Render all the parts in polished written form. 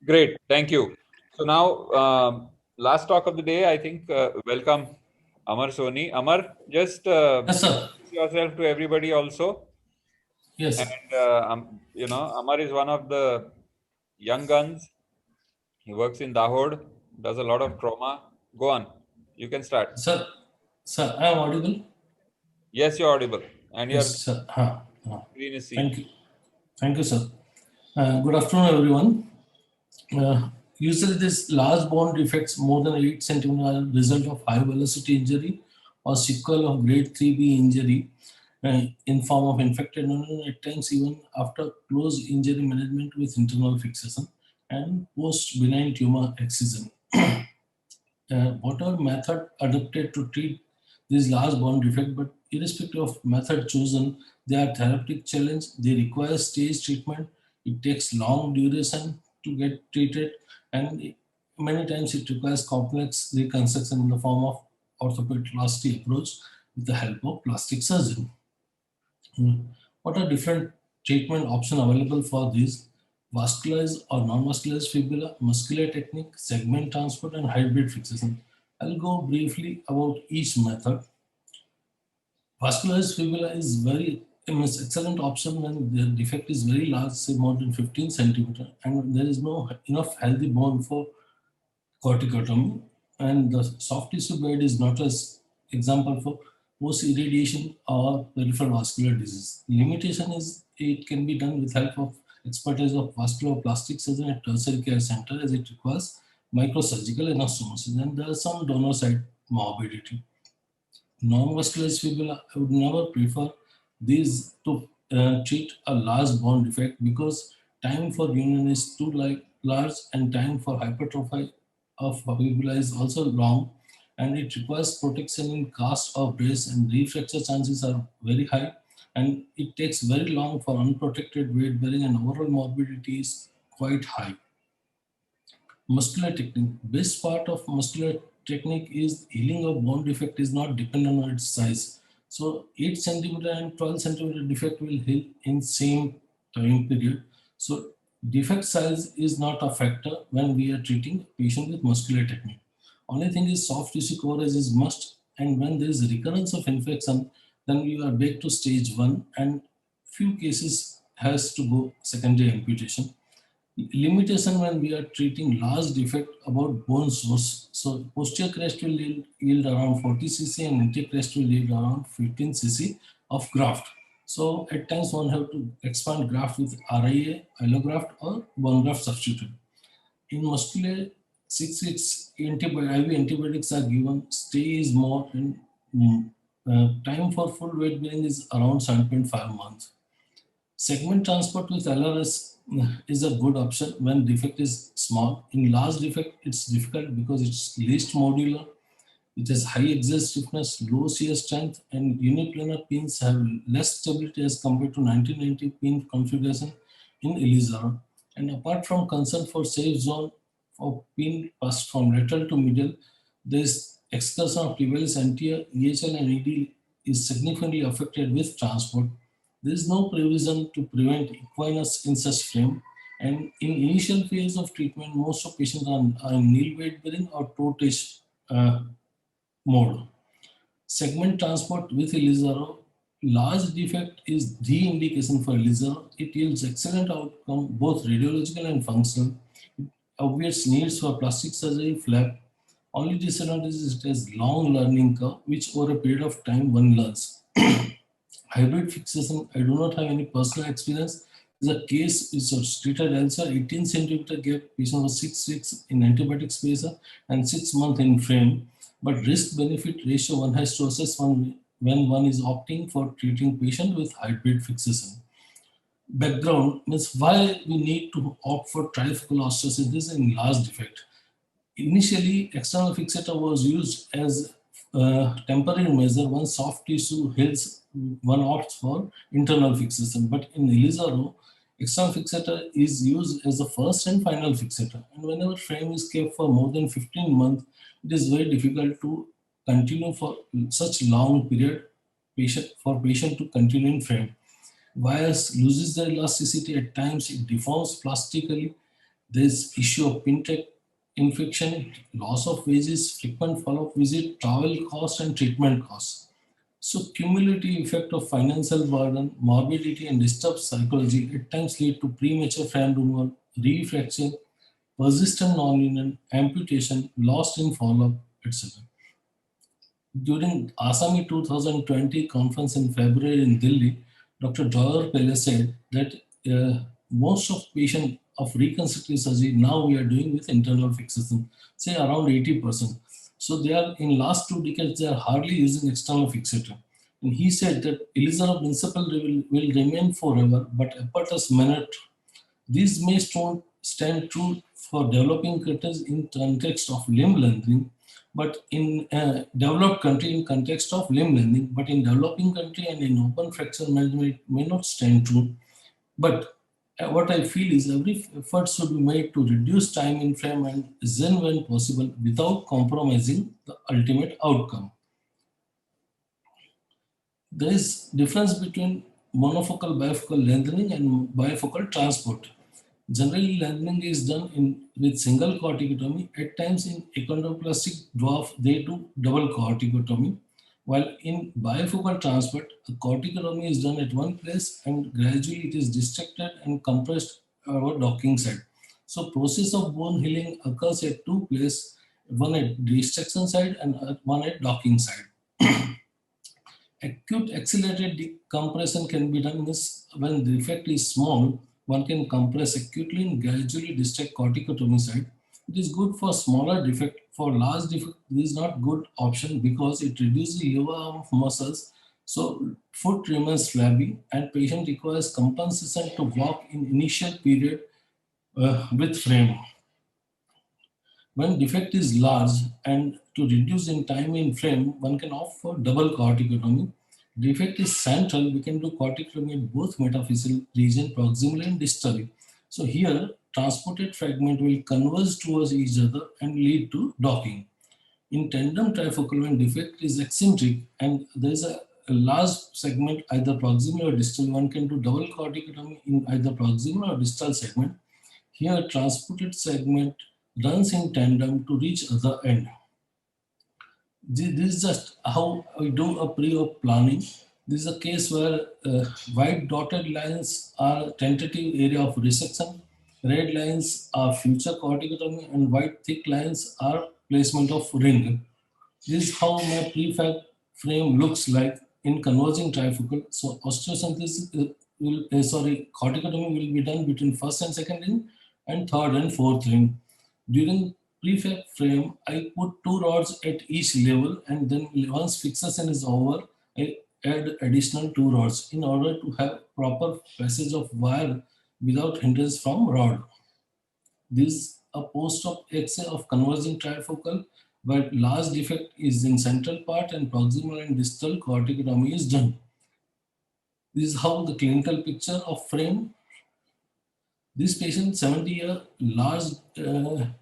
Great, thank you. So now, last talk of the day, I think, welcome Amar Soni. Amar, just Yes, sir. introduce yourself to everybody also. Yes, And, Amar is one of the young guns. He works in Dahod, does a lot of trauma. Go on, you can start. sir. Sir, I am audible. Yes, you're audible, and your Yes, sir. screen is seen. Thank you. Thank you, sir. Good afternoon, everyone. Usually, this large bone defects more than 8 centimeter are a result of high velocity injury or sequel of grade 3B injury in form of infected neuron, at times even after close injury management with internal fixation and post benign tumor excision. Whatever method adopted to treat these large bone defect, but irrespective of method chosen, they are therapeutic challenge. They require stage treatment. It takes long duration to get treated, and many times it requires complex reconstruction in the form of orthoplasty approach with the help of plastic surgeon. What are different treatment options available for these? Vascularized or non-vascularized fibula, muscular technique, segment transport, and hybrid fixation. I'll go briefly about each method. Vascularized fibula is very excellent option when the defect is very large, say more than 15 centimeter, and there is no enough healthy bone for corticotomy, and the soft tissue bed is not as example for post irradiation or peripheral vascular disease. Limitation is it can be done with help of expertise of vascular plastic surgeon at tertiary care center, as it requires microsurgical anastomosis, and there is some donor side morbidity. Non-vascular fibula, I would never prefer these to treat a large bone defect because time for union is too large and time for hypertrophy of fibula is also long, and it requires protection in cast or brace, and refracture chances are very high, and it takes very long for unprotected weight bearing, and overall morbidity is quite high. Muscular technique. Best part of muscular technique is healing of bone defect is not dependent on its size. So 8 centimeter and 12 centimeter defect will heal in same time period. So defect size is not a factor when we are treating patient with muscular technique. Only thing is soft tissue coverage is must, and when there is recurrence of infection, then we are back to stage 1, and few cases has to go secondary amputation. Limitation when we are treating large defect about bone source. So posterior crest will yield around 40 cc and anterior crest will yield around 15 cc of graft. So at times one have to expand graft with RIA, allograft or bone graft substitute. In muscular, 6 weeks IV antibiotics are given. Stay is more, and time for full weight bearing is around 7.5 months. Segment transport with LRS is a good option when defect is small. In large defect, it's difficult because it's least modular. It has high axial stiffness, low shear strength, and uniplanar pins have less stability as compared to 1990 pin configuration in Elizara. And apart from concern for safe zone for pin passed from lateral to middle, this excursion of tibialis anterior, EHL, and ED is significantly affected with transport. There is no provision to prevent equinus in such frame, and in initial phase of treatment, most of patients are in knee weight bearing or toe touch mode. Segment transport with Elizaro. Large defect is the indication for Elizaro. It yields excellent outcome, both radiological and functional. It obviates needs for plastic surgery, flap. Only disadvantage is it has long learning curve, which over a period of time one learns. Hybrid fixation, I do not have any personal experience. The case is treated elsewhere, 18 centimeter gap, patient was 6 weeks in antibiotic spacer and 6 months in frame. But risk benefit ratio one has to assess when one is opting for treating patient with hybrid fixation. Background means why we need to opt for trifocal osteosis in large defect. Initially, external fixator was used as a temporary measure. Once soft tissue heals, one opts for internal fixation. But in Elizaro, external fixator is used as the first and final fixator. And whenever frame is kept for more than 15 months, it is very difficult to continue for such long period for patient to continue in frame. Wires loses their elasticity at times, it deforms plastically. There's issue of pin-tech infection, loss of wages, frequent follow-up visit, travel cost, and treatment costs. So cumulative effect of financial burden, morbidity, and disturbed psychology at times lead to premature frame removal, refraction, persistent non-union, amputation, lost in follow-up, etc. During Asami 2020 conference in February in Delhi, Dr. Joyer Pele said that most of patients of reconstructive surgery now we are doing with internal fixation, say around 80%. So they are in last 2 decades they are hardly using external fixator. And he said that Elizabeth principle will remain forever, but apparatus may not. These may stand true for developing countries in context of limb lengthening, but in developed country in context of limb lengthening, but in developing country and in open fracture management it may not stand true. But what I feel is every effort should be made to reduce time in frame and then when possible without compromising the ultimate outcome. There is difference between monofocal bifocal lengthening and bifocal transport. Generally, lengthening is done with single corticotomy. At times, in achondroplastic dwarf, they do double corticotomy. While in bifocal transport, a corticotomy is done at one place and gradually it is distracted and compressed over docking side. So, process of bone healing occurs at two places, one at distraction side and one at docking side. Acute accelerated decompression can be done means when the defect is small, one can compress acutely and gradually distract corticotomy side. It is good for smaller defect. For large defect, this is not good option because it reduces the lower arm of muscles. So foot remains flabby and patient requires compensation to walk in initial period with frame. When defect is large and to reduce in time in frame, one can opt for double corticotomy. Defect is central, we can do corticotomy in both metaphyseal region, proximally and distally. So here, transported fragment will converge towards each other and lead to docking. In tandem trifocal, when defect is eccentric and there is a large segment either proximal or distal, one can do double corticotomy in either proximal or distal segment. Here, transported segment runs in tandem to reach other end. This is just how we do a pre-op planning. This is a case where white dotted lines are tentative area of resection, red lines are future corticotomy, and white thick lines are placement of ring. This is how my prefab frame looks like in converging trifocal. So osteosynthesis corticotomy will be done between first and second ring and third and fourth ring. During prefab frame, I put two rods at each level and then once fixation is over, I add additional two rods in order to have proper passage of wire without hindrance from rod. This is a post-op X-ray of converging trifocal, but large defect is in central part and proximal and distal corticotomy is done. This is how the clinical picture of frame. This patient, 70-year, large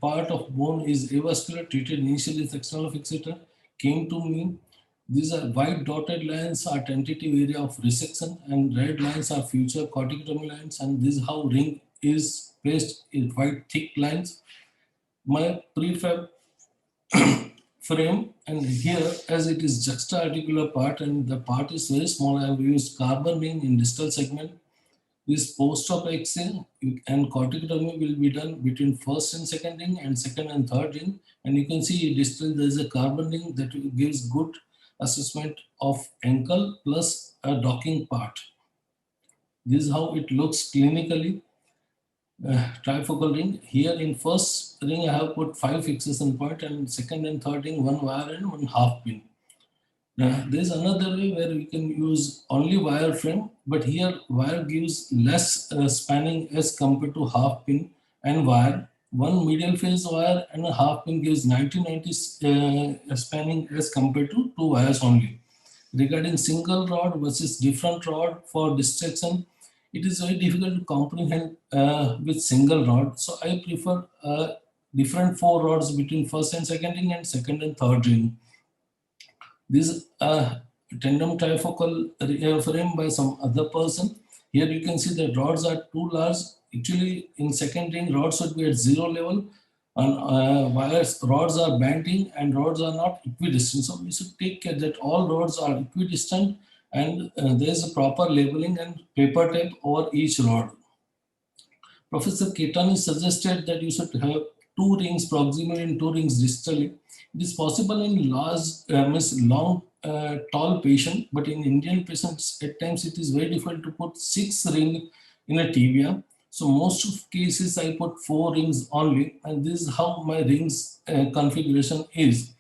part of bone is avascular, treated initially with external fixator, came to me. These are white dotted lines are tentative area of resection and red lines are future corticotomy lines, and this is how ring is placed in white thick lines. My prefab frame, and here as it is juxta-articular part and the part is very small, I have used carbon ring in distal segment. This post-op X-ray and corticotomy will be done between first and second ring and second and third ring. And you can see distal there is a carbon ring that gives good assessment of ankle plus a docking part. This is how it looks clinically. Trifocal ring. Here in first ring I have put 5 fixation point and second and third ring 1 wire and 1 half pin. There is another way where we can use only wire frame, but here wire gives less spanning as compared to half pin and wire. One medial phase wire and a half pin gives 90-90 spanning as compared to two wires only. Regarding single rod versus different rod for distraction, it is very difficult to comprehend with single rod. So I prefer different 4 rods between first and second ring and second and third ring. This tandem trifocal frame by some other person. Here you can see the rods are too large Actually, in second ring, rods should be at zero level, and rods are bending and rods are not equidistant. So we should take care that all rods are equidistant, and there is a proper labeling and paper tape over each rod. Professor Ketani suggested that you should have two rings proximally and two rings distally. It is possible in large, means long, tall patient, but in Indian patients, at times it is very difficult to put six ring in a tibia. So most of cases I put four rings only, and this is how my rings configuration is.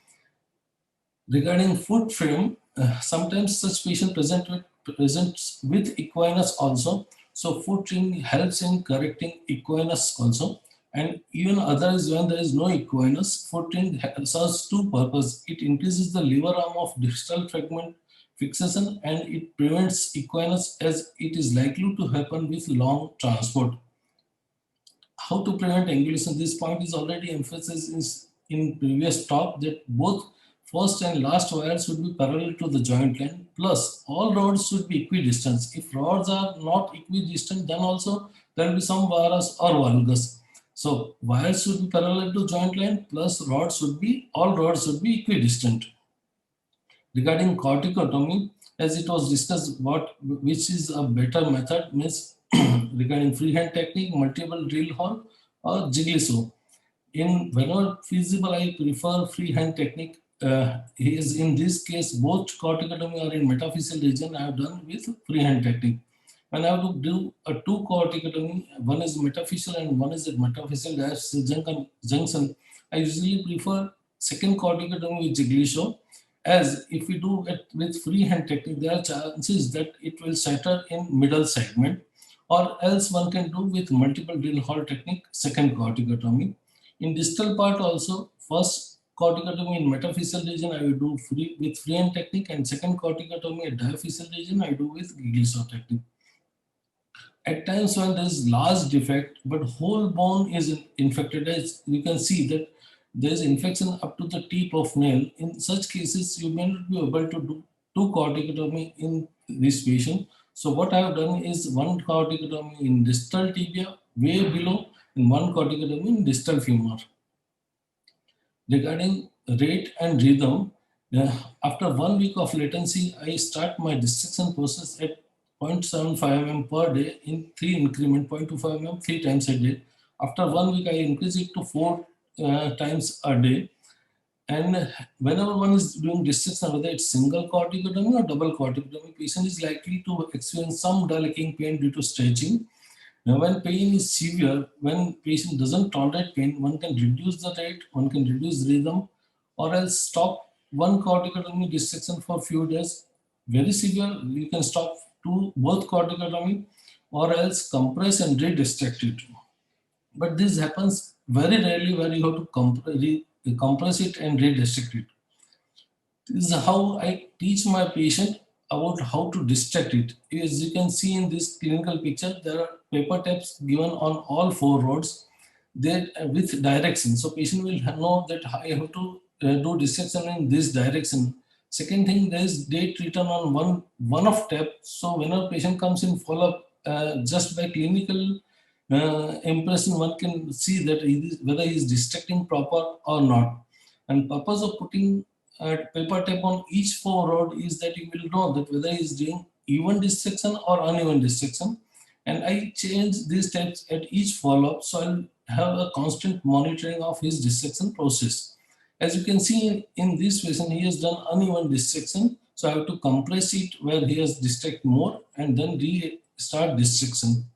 Regarding foot frame, sometimes such patient presents with equinus also. So foot ring helps in correcting equinus also. And even others when there is no equinus, foot ring serves two purposes. It increases the lever arm of distal fragment fixation and it prevents equinus as it is likely to happen with long transport. How to prevent angulation? This point is already emphasized in previous talk that both first and last wires should be parallel to the joint line. Plus, all rods should be equidistant. If rods are not equidistant, then also there will be some varus or valgus. So wires should be parallel to joint line. Plus, all rods should be equidistant. Regarding corticotomy, as it was discussed, which is a better method means regarding freehand technique, multiple drill hole, or jiggly. In whenever feasible, I prefer freehand technique. Is in this case both corticotomy are in metaphyseal region. I have done with freehand technique. When I have to do a two corticotomy, one is metaphyseal and one is at metaphyseal junction. I usually prefer second corticotomy with jiggly, as if we do it with freehand technique, there are chances that it will shatter in middle segment, or else one can do with multiple drill hole technique, second corticotomy. In distal part also, first corticotomy in metaphyseal region I will do with freehand technique, and second corticotomy at diaphyseal region I do with Gigliso technique. At times when there is large defect but whole bone is infected, as you can see that there is infection up to the tip of nail. In such cases, you may not be able to do two corticotomy in this patient. So what I have done is one corticotomy in distal tibia way below and one corticotomy in distal femur. Regarding rate and rhythm, after 1 week of latency, I start my dissection process at 0.75 mm per day in 3 increment, 0.25 mm 3 times a day. After 1 week, I increase it to 4 times a day. And whenever one is doing dissection, whether it's single corticotomy or double corticotomy, patient is likely to experience some dull aching pain due to stretching. Now, when pain is severe, when patient doesn't tolerate pain, one can reduce the rate, one can reduce rhythm, or else stop one corticotomy dissection for few days. Very severe, you can stop both corticotomy, or else compress and redistract it. But this happens very rarely where you have to compress it and redistract it. This is how I teach my patient about how to distract it. As you can see in this clinical picture, there are paper tapes given on all four rods with direction. So patient will know that I have to do dissection in this direction. Second thing, there is date written on one of tape. So when a patient comes in follow-up, just by clinical impression, one can see that whether he is distracting proper or not. And purpose of putting paper tape on each four rod is that you will know that whether he is doing even dissection or uneven dissection. And I change these tapes at each follow-up, so I'll have a constant monitoring of his dissection process. As you can see in this patient, he has done uneven dissection, so I have to compress it where he has dissect more and then restart dissection.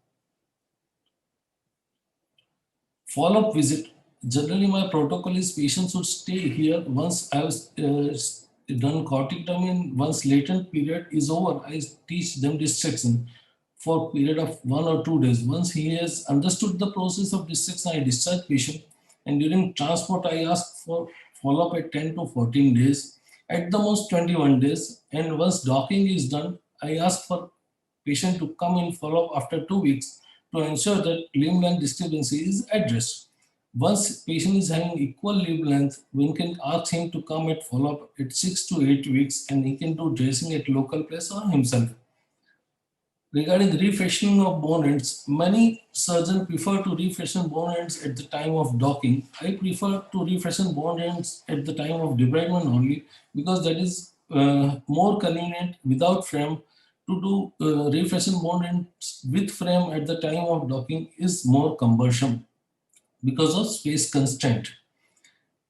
Follow-up visit. Generally, my protocol is patients should stay here once I have done corticotomy and once latent period is over, I teach them dissection for a period of 1 or 2 days. Once he has understood the process of dissection, I discharge patient, and during transport, I ask for follow-up at 10 to 14 days, at the most 21 days. And once docking is done, I ask for patient to come in follow-up after 2 weeks to ensure that limb length discrepancy is addressed. Once patient is having equal limb length, one can ask him to come at follow-up at 6 to 8 weeks, and he can do dressing at local place or himself. Regarding refashioning of bone ends, many surgeons prefer to refashion bone ends at the time of docking. I prefer to refashion bone ends at the time of debridement only because that is more convenient without frame. To do refashion bone ends with frame at the time of docking is more cumbersome because of space constraint.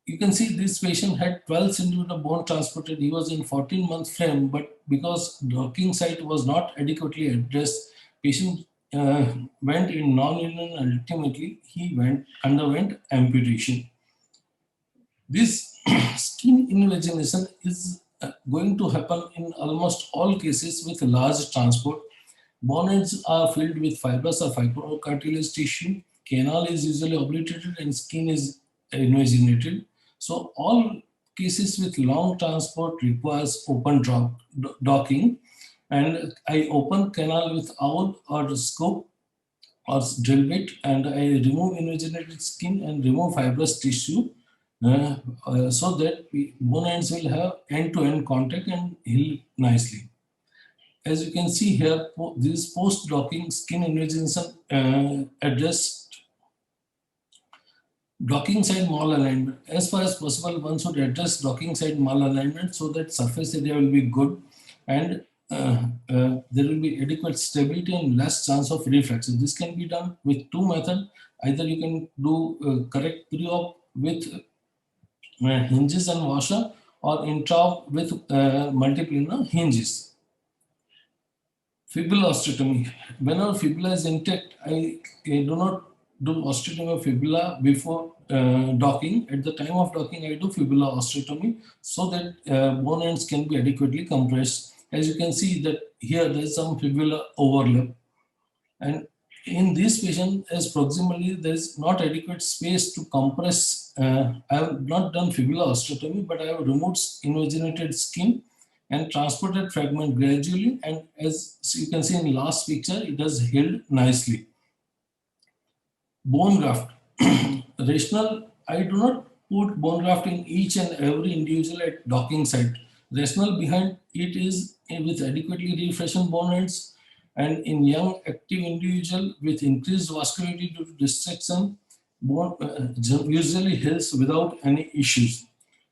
You can see this patient had 12 centimeter bone transported. He was in 14-month frame, but because docking site was not adequately addressed, patient went in non-union and ultimately he underwent amputation. This skin invagination is going to happen in almost all cases with large transport. Bonnets are filled with fibrous or fibrocartilage tissue. Canal is usually obliterated and skin is invaginated. So all cases with long transport requires open docking, and I open canal with owl or scope or drill bit, and I remove invaginated skin and remove fibrous tissue so that bone ends will have end-to-end contact and heal nicely. As you can see here, this post-docking skin invagination addressed docking side malalignment. As far as possible, one should address docking side malalignment so that surface area will be good and there will be adequate stability and less chance of refracture. This can be done with two methods. Either you can do correct pre-op with hinges and washer, or intra with multiplanar hinges. Fibula osteotomy. Whenever fibula is intact, I do not do osteotomy of fibula before docking. At the time of docking, I do fibula osteotomy so that bone ends can be adequately compressed. As you can see that here there is some fibula overlap. And in this patient, as proximally there is not adequate space to compress. I have not done fibula osteotomy, but I have removed invaginated skin and transported fragment gradually. And as you can see in last picture, it has healed nicely. Bone graft. Rational, I do not put bone graft in each and every individual at docking site. Rational behind it is with adequately refashioned bone ends and in young active individual with increased vascularity due to dissection, bone usually heals without any issues.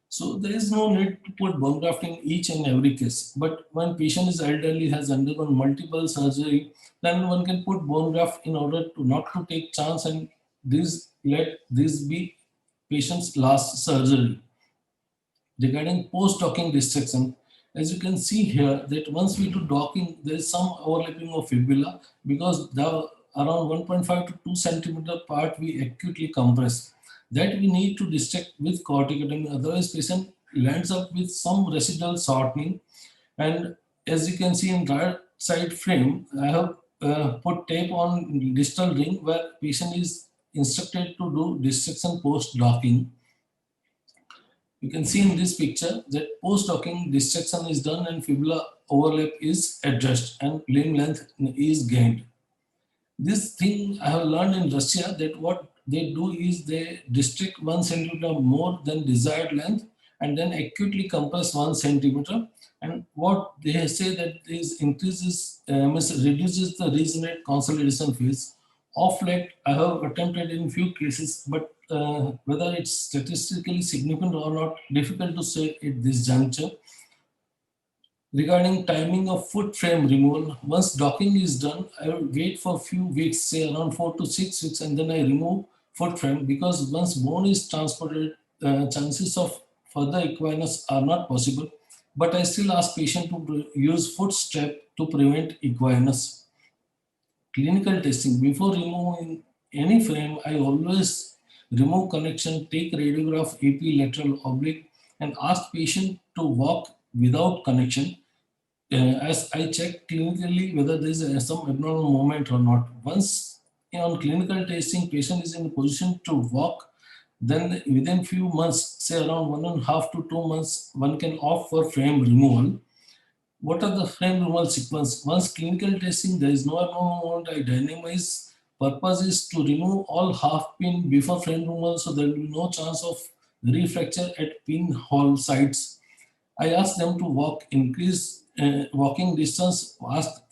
So there is no need to put bone graft in each and every case. But when patient is elderly, has undergone multiple surgery, then one can put bone graft in order to not to take chance and let this be patient's last surgery. Regarding post-docking dissection, as you can see here that once we do docking, there is some overlapping of fibula because the around 1.5 to 2 centimeter part we acutely compress. That we need to dissect with corticotomy, otherwise patient lands up with some residual shortening. And as you can see in right side frame, I have put tape on distal ring where patient is instructed to do dissection post-docking. You can see in this picture that post-docking dissection is done and fibula overlap is addressed and limb length is gained. This thing I have learned in Russia that what they do is they district 1 centimeter more than desired length and then acutely compress 1 centimeter. And what they say that this increases, reduces the regenerate consolidation phase. Of late, I have attempted in few cases, but whether it's statistically significant or not, difficult to say at this juncture. Regarding timing of foot frame removal, once docking is done, I will wait for a few weeks, say around 4 to 6 weeks, and then I remove foot frame because once bone is transported, chances of further equinus are not possible. But I still ask patient to use foot strap to prevent equinus. Clinical testing. Before removing any frame, I always remove connection, take radiograph AP lateral oblique, and ask patient to walk without connection as I check clinically whether there is some abnormal movement or not. Once on clinical testing, patient is in a position to walk, then within few months, say around 1.5 to 2 months, one can opt for frame removal. What are the frame removal sequence? Once clinical testing, there is no abnormal movement, I dynamize. Purpose is to remove all half pin before frame removal so there will be no chance of refracture at pinhole sites. I ask them to walk, increase walking distance,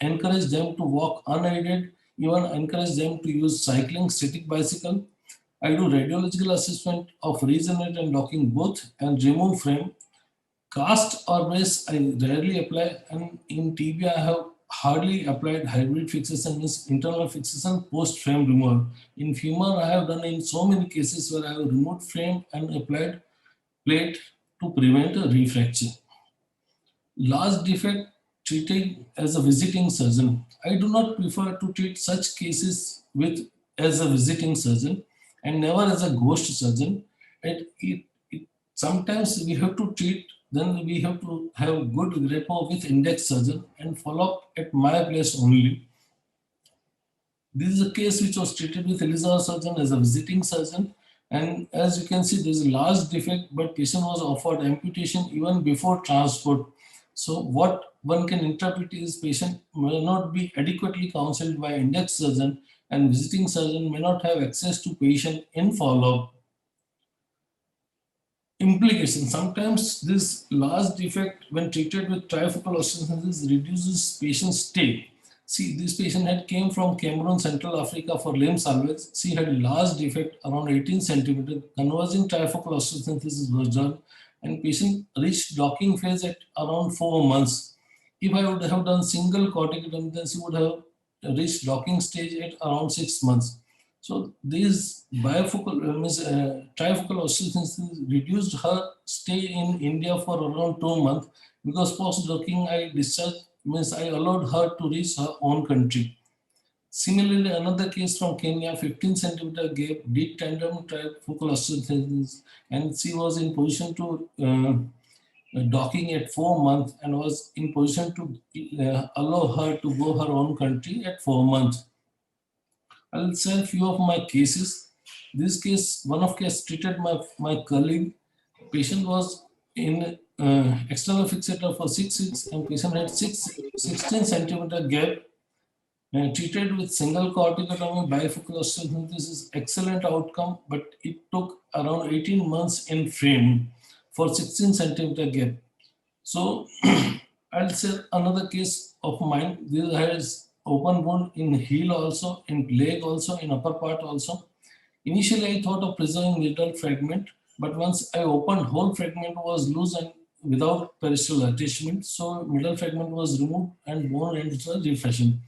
encourage them to walk unaided, even encourage them to use cycling, static bicycle. I do radiological assessment of regenerate and locking both and remove frame. Cast or brace I rarely apply, and in TBI I have hardly applied hybrid fixation, means internal fixation post frame removal. In femur I have done in so many cases where I have removed frame and applied plate to prevent a refracture. Large defect treated as a visiting surgeon. I do not prefer to treat such cases with as a visiting surgeon and never as a ghost surgeon. It sometimes we have to treat, then we have to have good rapport with index surgeon and follow up at my place only. This is a case which was treated with Elizabeth surgeon as a visiting surgeon. And as you can see, there is a large defect, but patient was offered amputation even before transport. So what one can interpret is patient may not be adequately counseled by index surgeon and visiting surgeon may not have access to patient in follow-up. Implication. Sometimes this large defect, when treated with trifocal osteogenesis, reduces patient stay. See, this patient had came from Cameroon, Central Africa for limb salvage. She had a large defect around 18 centimeter. Converging trifocal osteosynthesis was done, and patient reached docking phase at around 4 months. If I would have done single corticotomy, then she would have reached docking stage at around 6 months. So these trifocal osteosynthesis reduced her stay in India for around 2 months, because post-docking I discharged, means I allowed her to reach her own country. Similarly, another case from Kenya, 15 centimeter gap, deep tandem trifocal osteosynthesis, and she was in position to docking at 4 months and was in position to allow her to go her own country at 4 months. I'll share a few of my cases. This case, one of case treated my colleague. Patient was in external fixator for 6 weeks and patient had 16 centimeter gap and treated with single corticotomy, bifocal osteosynthesis, excellent outcome, but it took around 18 months in frame for 16 centimeter gap. So I'll share another case of mine. This has open wound in heel also, in leg also, in upper part also. Initially, I thought of preserving middle fragment, but once I opened, whole fragment was loose and without peristral attachment. So middle fragment was removed and bone ends were refashioned.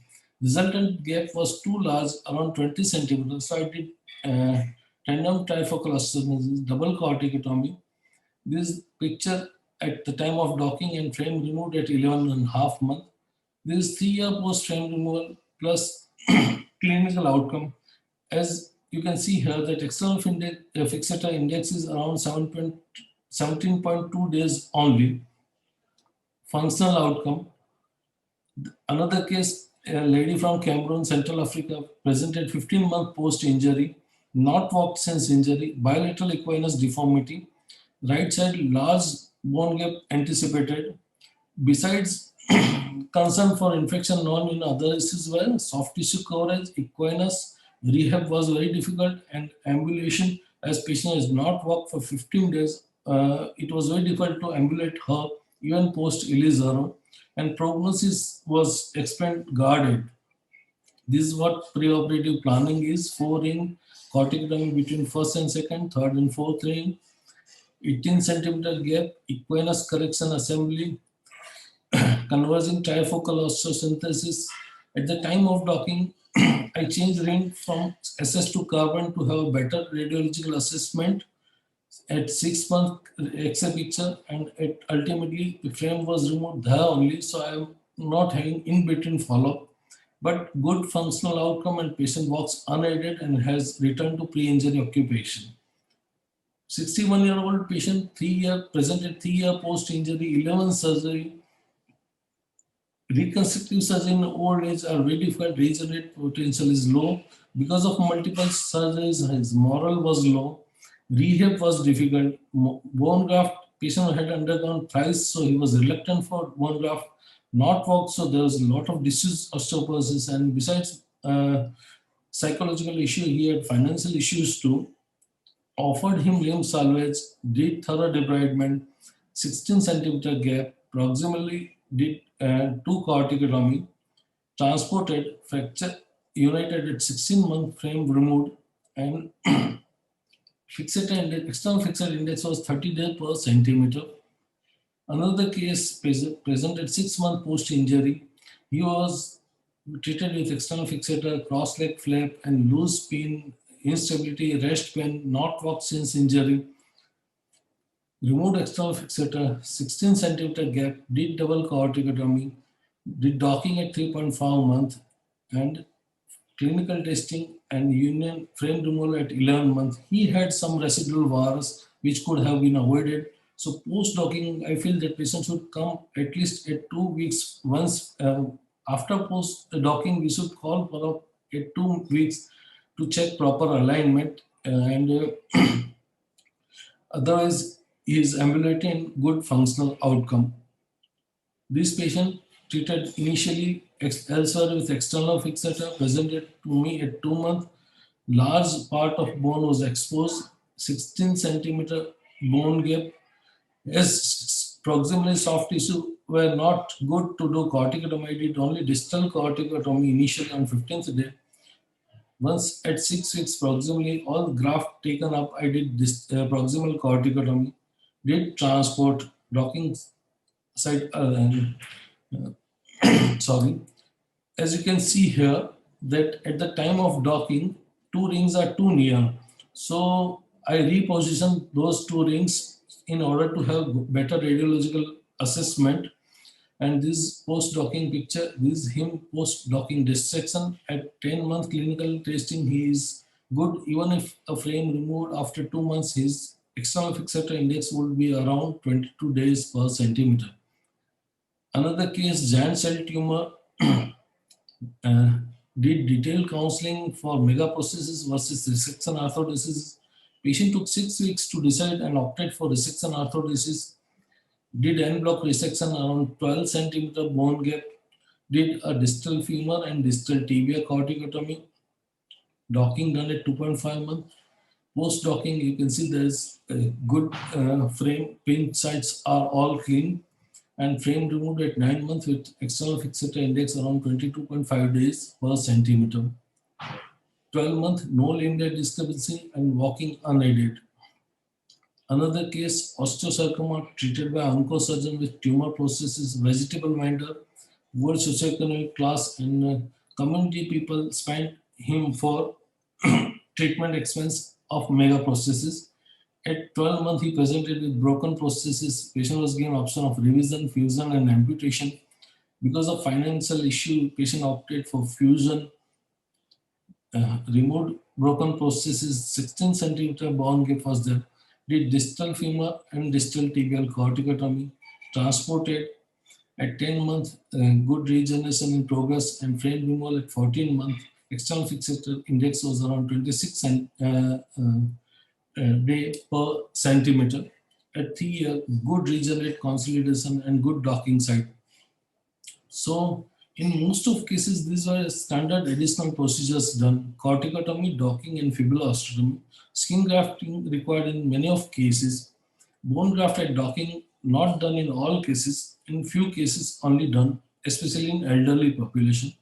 Resultant gap was too large, around 20 centimeters. So I did tandem trifocal osteogenesis, double corticotomy. This picture at the time of docking and frame removed at 11 and a half months. This is 3 year post frame removal plus clinical outcome. As you can see here, that external fixator index is around 17.2 days only. Functional outcome. Another case, a lady from Cameroon, Central Africa, presented 15-month post-injury, not walked since injury, bilateral equinus deformity, right side large bone gap anticipated. Besides concern for infection known in other issues were soft tissue coverage, equinus, rehab was very difficult, and ambulation, as patient has not walked for 15 days, it was very difficult to ambulate her even post Elizaro, and prognosis was explained guarded. This is what preoperative planning is: 4 ring corticotomy between first and second, third and fourth ring, 18 centimeter gap, equinus correction assembly, converging trifocal osteosynthesis. At the time of docking, I changed ring from SS to carbon to have a better radiological assessment. At 6 months X-ray picture, and ultimately the frame was removed there only, so I am not having in between follow-up. But good functional outcome, and patient walks unaided and has returned to pre-injury occupation. 61-year-old patient, presented 3 year post-injury, 11 surgery. Reconstructive surgery in old age are very difficult. Regenerate potential is low. Because of multiple surgeries, his morale was low. Rehab was difficult. Bone graft, patient had undergone thrice, so he was reluctant for bone graft. Not walked, so there was a lot of disease osteoporosis. And besides psychological issue, he had financial issues too. Offered him limb salvage, did thorough debridement, 16 centimeter gap, proximally did two corticotomy, transported, fracture united at 16-month, frame removed, and fixator index, external fixator index was 30 days per centimeter. Another case presented 6 months post-injury. He was treated with external fixator, cross leg flap, and loose pin, instability, rest pain, not walked since injury. Removed external fixator, 16 centimeter gap, did double corticotomy, did docking at 3.5 months, and clinical testing and union frame removal at 11 months. He had some residual VARs which could have been avoided. So post docking, I feel that patient should come at least at 2 weeks once. After post docking, we should call for up at 2 weeks to check proper alignment, and otherwise he is ambulating good functional outcome. This patient treated initially elsewhere with external fixator presented to me at 2 months. Large part of bone was exposed, 16 centimeter bone gap. As proximally soft tissue were not good to do corticotomy. I did only distal corticotomy initially on 15th day. Once at 6 weeks proximally, all graft taken up, I did this proximal corticotomy, did transport, docking site, sorry. As you can see here, that at the time of docking, two rings are too near. So I repositioned those two rings in order to have better radiological assessment. And this post-docking picture, this is him post-docking dissection. At 10-month clinical testing, he is good. Even if a frame removed after 2 months, his external fixator index would be around 22 days per centimeter. Another case, giant cell tumor, uh, did detailed counseling for megaprosthesis versus resection arthrodesis. Patient took 6 weeks to decide and opted for resection arthrodesis. Did en bloc resection around 12 centimeter bone gap. Did a distal femur and distal tibia corticotomy. Docking done at 2.5 months. Post docking, you can see there's a good frame. Pinch sites are all clean, and frame removed at 9 months with external fixator index around 22.5 days per centimeter. 12-month, no linear discrepancy and walking unaided. Another case, osteosarcoma treated by oncosurgeon with tumor prosthesis, vegetable minder, poor socioeconomic class, and community people spent him for treatment expense of mega prosthesis. At 12 months, he presented with broken prosthesis. Patient was given option of revision, fusion, and amputation. Because of financial issue, patient opted for fusion. Removed broken prosthesis, 16 centimeter bone gap was there. Did distal femur and distal tibial corticotomy. Transported at 10 months, good regeneration in progress, and frame removal at 14 months. External fixator index was around 26 day per centimeter. At 3 years, good regenerate consolidation and good docking site. So in most of cases, these were standard additional procedures done: corticotomy, docking, and fibula osteotomy. Skin grafting required in many of cases. Bone graft at docking not done in all cases. In few cases, only done, especially in elderly population.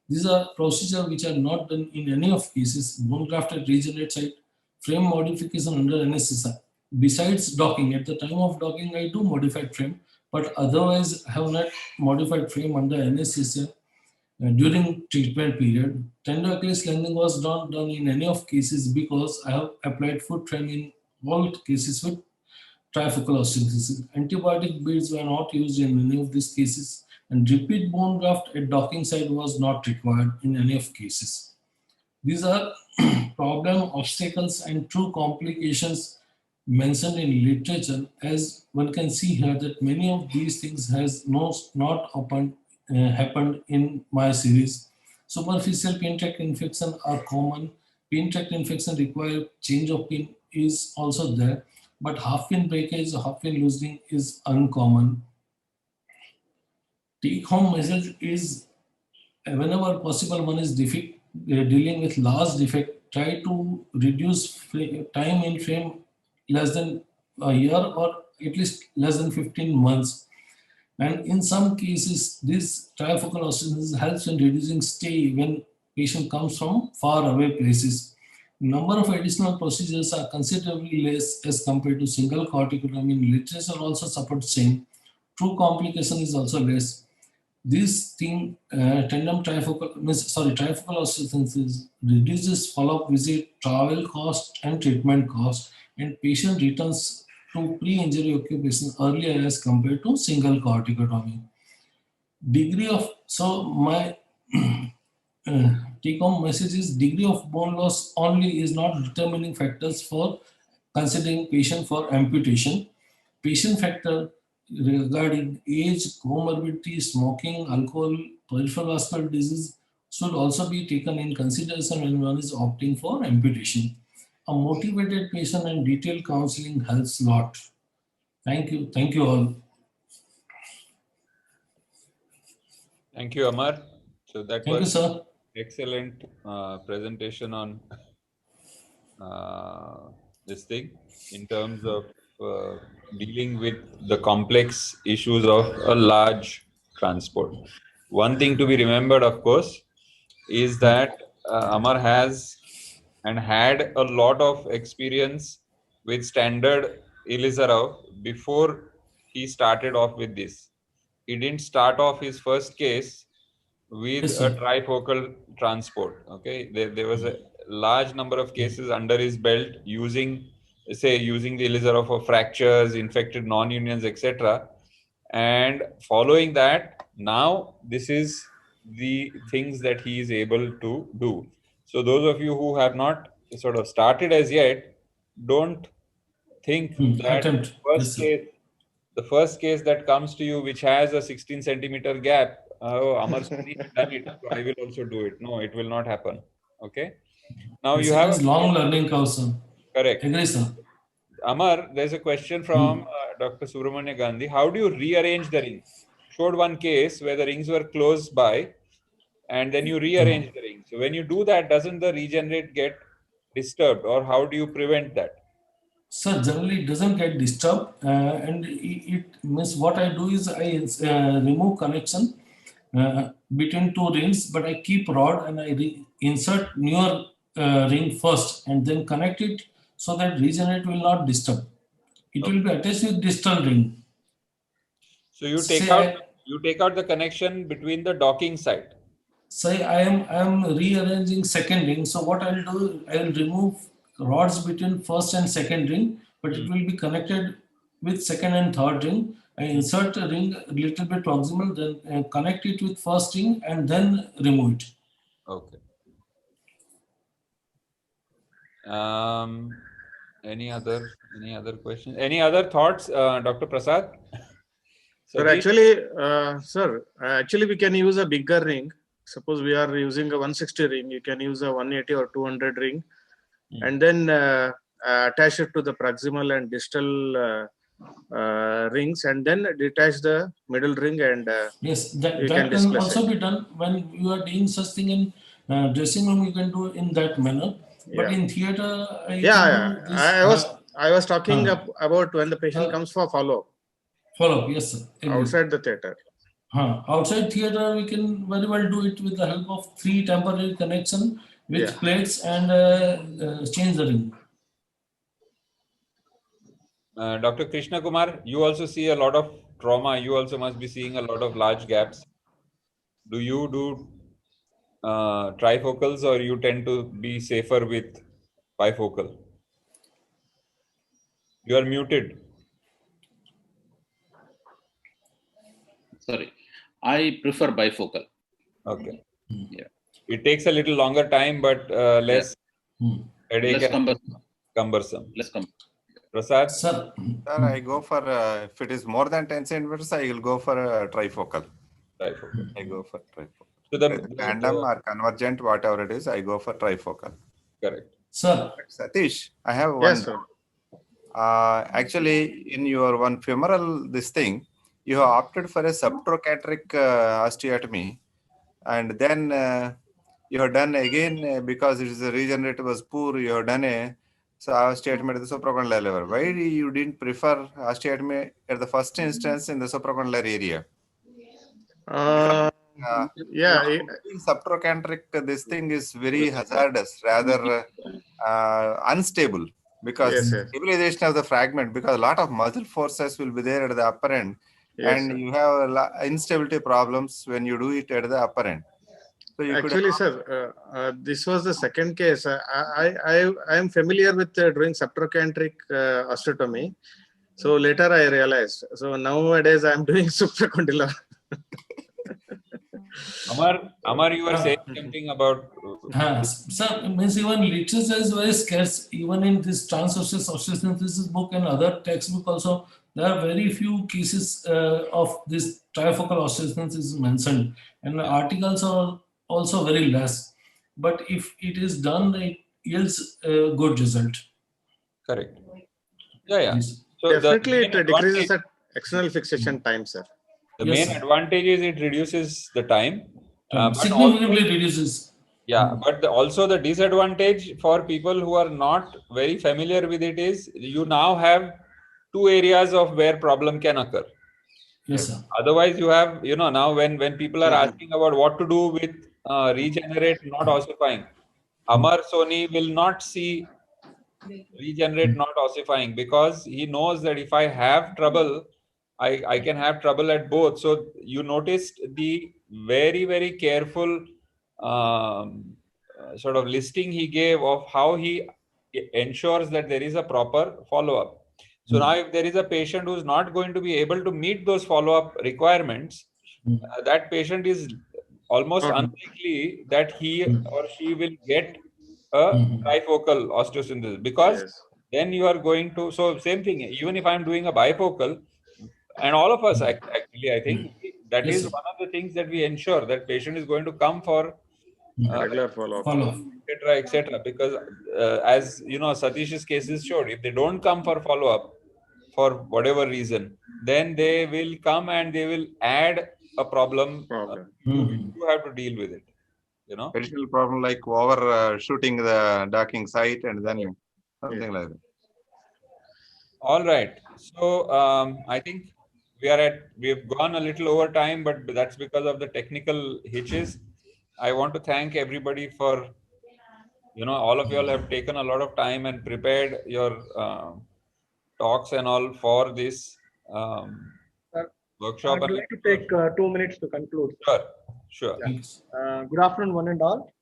These are procedures which are not done in any of cases. Bone graft at regenerate site, frame modification under anesthesia. Besides docking, at the time of docking, I do modified frame, but otherwise have not modified frame under anesthesia during treatment period. Tender Achilles landing was not done in any of cases because I have applied foot frame in all cases with trifocal osteogenesis. Antibiotic beads were not used in any of these cases, and repeat bone graft at docking site was not required in any of cases. These are problem, obstacles, and true complications mentioned in literature. As one can see here, that many of these things has not happened in my series. Superficial pin tract infection are common. Pin tract infection require change of pin is also there, but half pin breakage, half pin loosening is uncommon. Take home message is whenever possible, one is dealing with large defect, try to reduce time in frame less than a year or at least less than 15 months. And in some cases, this trifocal osteogenesis helps in reducing stay when patient comes from far away places. Number of additional procedures are considerably less as compared to single corticotomy. Literature also supports same. True complication is also less. This thing, tandem trifocal, trifocal osteogenesis reduces follow-up visit, travel cost, and treatment cost, and patient returns to pre-injury occupation earlier as compared to single corticotomy. Degree of my take-home message is degree of bone loss only is not determining factors for considering patient for amputation. Patient factor regarding age, comorbidity, smoking, alcohol, peripheral vascular disease should also be taken in consideration when one is opting for amputation. A motivated patient and detailed counseling helps a lot. Thank you. Thank you all. Thank you, Amar. So that Thank you, was sir. excellent presentation on this thing in terms of dealing with the complex issues of a large transport. One thing to be remembered, of course, is that Amar has and had a lot of experience with standard Ilizarov before he started off with this. He didn't start off his first case with Yes, a sir. trifocal transport. Okay, there was a large number of cases under his belt using the Ilizarov for fractures, infected non-unions, etc. And following that, now this is the things that he is able to do. So those of you who have not sort of started as yet, don't think that Attempt. Yes, sir. the first case that comes to you which has a 16 centimeter gap, oh, Amar Soni has done it, so I will also do it. No, it will not happen. Okay. Now Yes, you it have is long learning curve, sir. correct. Agree, sir. Amar, there's a question from Dr. Subramanya Gandhi. How do you rearrange the rings? Showed one case where the rings were close by and then you rearrange the rings. So when you do that, doesn't the regenerate get disturbed, or how do you prevent that? So generally it doesn't get disturbed, and it means what I do is I remove connection between two rings, but I keep rod and I insert newer ring first and then connect it so that regenerate will not disturb. It will be attached with distal ring. So you Say take out the connection between the docking side. I am rearranging second ring. So what I'll do, I will remove rods between first and second ring, but it will be connected with second and third ring. I insert a ring a little bit proximal, then connect it with first ring and then remove it. Okay. Any other questions? Any other thoughts, Dr. Prasad? Sir, actually we can use a bigger ring. Suppose we are using a 160 ring, you can use a 180 or 200 ring, and then attach it to the proximal and distal rings, and then detach the middle ring, and yes, that can can also be done when you are doing such thing in dressing room. You can do in that manner, but in theater, you can do this. I was talking about when the patient comes for follow-up. Follow-up, yes, sir. Outside the theater. Outside theater, we can very well do it with the help of 3 temporary connection with plates and change the ring. Dr. Krishna Kumar, you also see a lot of trauma. You also must be seeing a lot of large gaps. Do you do trifocals, or you tend to be safer with bifocal? You are muted. Sorry, I prefer bifocal. Okay. Yeah. It takes a little longer time, but less headache, less cumbersome. Less cumbersome. Prasad? Sir, I go for, if it is more than 10 centimeters, I will go for a trifocal. Trifocal. I go for trifocal. So the tandem or convergent, whatever it is, I go for trifocal. Correct. Sir. Satish, I have one. Yes, sir. Actually, in your one femoral, this thing, you have opted for a subtrochanteric osteotomy, and then you have done again, because it is a regenerative was poor, you have done a So osteotomy at the supracondylar level. Why you didn't prefer osteotomy at the first instance in the supracondylar area? Uh, yeah, Subtrochanteric, this thing is very hazardous, rather unstable, because yes, yes, stabilization of the fragment, because a lot of muscle forces will be there at the upper end, yes, and sir. you have instability problems when you do it at the upper end. So you could Actually, sir, this was the second case. I am familiar with doing subtrochanteric osteotomy. So later I realized. So nowadays I am doing supracondylar. Amar, you were saying something about. Sir, means even literature is very scarce. Even in this transosseous osteosynthesis book and other textbook also, there are very few cases of this trifocal osteosynthesis mentioned, and the articles are also very less. But if it is done, it yields a good result. Correct. Yeah, yeah. Yes. So Definitely it the decreases at external fixation time, sir. The Yes, main sir. advantage is it reduces the time. But Significantly also, reduces. yeah, but also the disadvantage for people who are not very familiar with it is you now have two areas of where problem can occur. Yes, sir. Otherwise, you have, now when people are asking about what to do with regenerate not ossifying, Amar Soni will not see regenerate not ossifying, because he knows that if I have trouble, I can have trouble at both. So you noticed the very, very careful sort of listing he gave of how he ensures that there is a proper follow-up. So now if there is a patient who is not going to be able to meet those follow-up requirements, that patient is almost unlikely that he or she will get a trifocal osteosynthesis, because Yes. then you are going to, so same thing, even if I'm doing a bifocal, and all of us actually, I think that Yes, is sir. one of the things that we ensure, that patient is going to come for Regular follow-up. Follow-up. etc., because as you know, Satish's cases showed, if they don't come for follow-up for whatever reason, then they will come and they will add a problem. You have to deal with it, additional problem like overshooting the docking site and then something like that. All right. So I think we've gone a little over time, but that's because of the technical hitches. I want to thank everybody for, all of you all have taken a lot of time and prepared your talks and all for this workshop. I would like to take 2 minutes to conclude. Sure. Yeah. Good afternoon, one and all.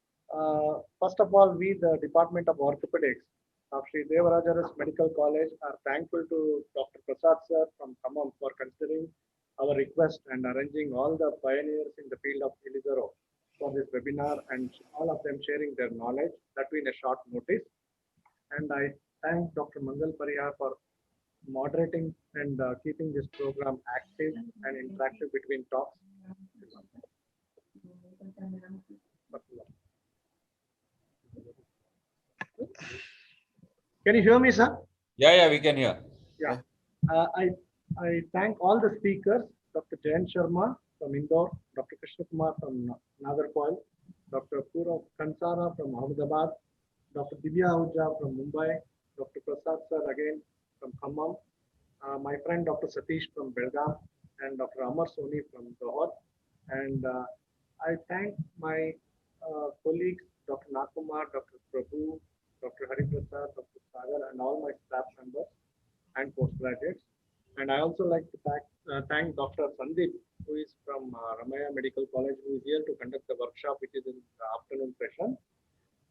First of all, we, the Department of Orthopedics of Sri Devaraja's Medical College, are thankful to Dr. Prasad sir from Khammam for considering our request and arranging all the pioneers in the field of Elizaro for this webinar, and all of them sharing their knowledge, that in a short notice. And I thank Dr. Mangal Parihar for moderating and keeping this program active and interactive between talks. Can you hear me, sir? Yeah, we can hear. Yeah. I thank all the speakers, Dr. Jayant Sharma from Indore, Dr. Krishna Kumar from Nagarcoil, Dr. Purav Kansara from Ahmedabad, Dr. Divya Ahuja from Mumbai, Dr. Prasad sir again from Khammam, my friend Dr. Satish from Belgaum, and Dr. Amar Soni from Johor. And I thank my colleagues, Dr. Nakumar, Dr. Prabhu, Dr. Hariprasad, Dr. Sagar, and all my staff members and postgraduates. And I also like to thank Dr. Sandeep, who is from Ramaya Medical College, who is here to conduct the workshop, which is in the afternoon session.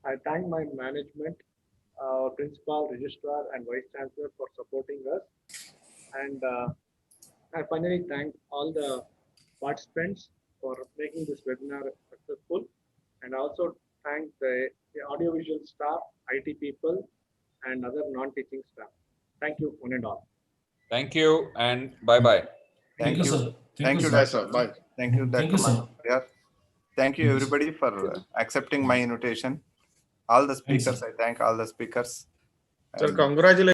I thank my management, principal, registrar, and vice chancellor for supporting us. And I finally thank all the participants for making this webinar successful. And I also thank the audiovisual staff, IT people, and other non-teaching staff. Thank you, one and all. Thank you, and bye-bye. Thank you, sir. Thank you, Bye, sir. Bye. Thank you, Dr. Sir. Thank you, everybody, for accepting my invitation. All the speakers, I thank all the speakers. Sir, congratulations.